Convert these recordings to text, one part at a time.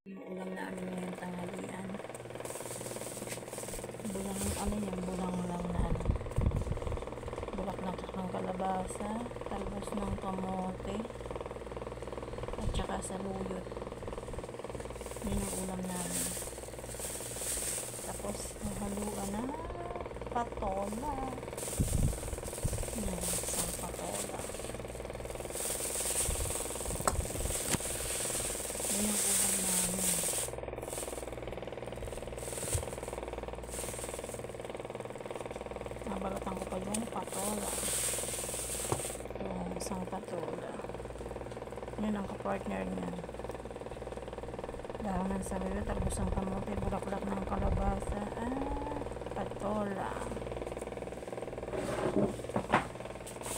Yung ulam namin ngayong tanghalian. Bulang lang na bulaklak ng kalabasa, talbos ng kamote, at saka saluyot. Yun ang ulam namin. Tapos, nahaluan na patola. Isang patola. Yun ang ulam namin. Nabalatan ko pa yung patola. Yung isang patola. Yun ang kapartner niya. Dahon ng saluyot, talbos ng kamote, bulaklak ng kalabasa, patola.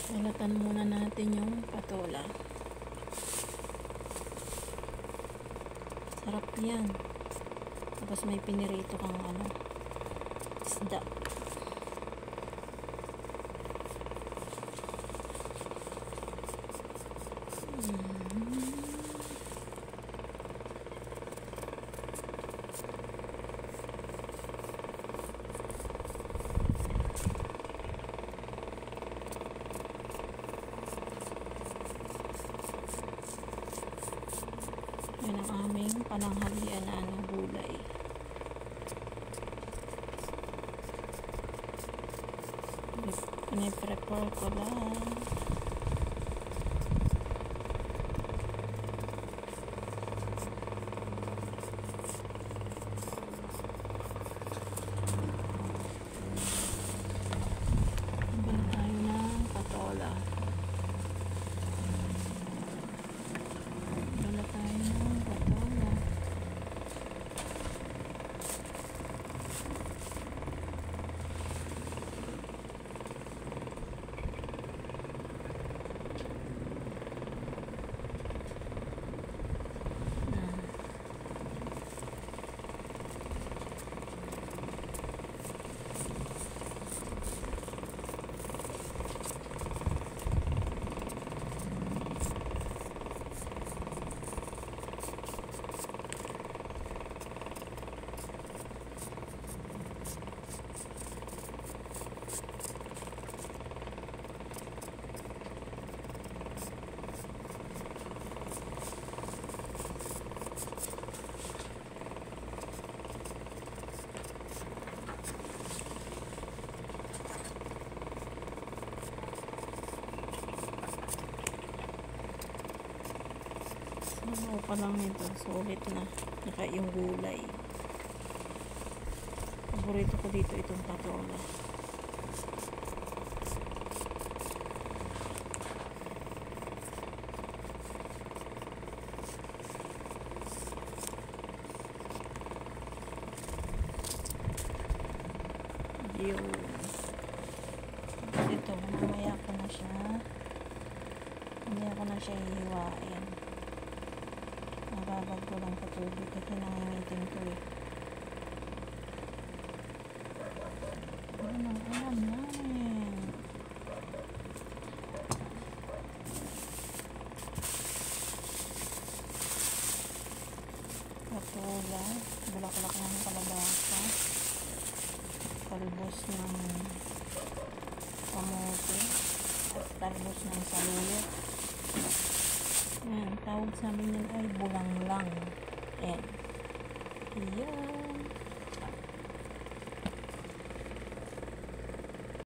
Balatan muna natin yung patola. Sarap yan. Tapos may pinirito kang isda. Yan ang aming pananghalian na gulay. Piniprepare ko lang. Bala tayo ng patola. Bala tayo ng patola. Ano pa lang nito, sulit na. Saka yung gulay. Paborito ko dito itong patola. Ito, mamaya ko na siya hihiwain. Nababag ko lang sa tubig kasi nangingitim ko Ano ang ulam namin? Patola, bulaklak ng kalabasa, talbos ng kamote, at talbos ng saluyot. Tawag sa amin yan ay bulang lang. Yan.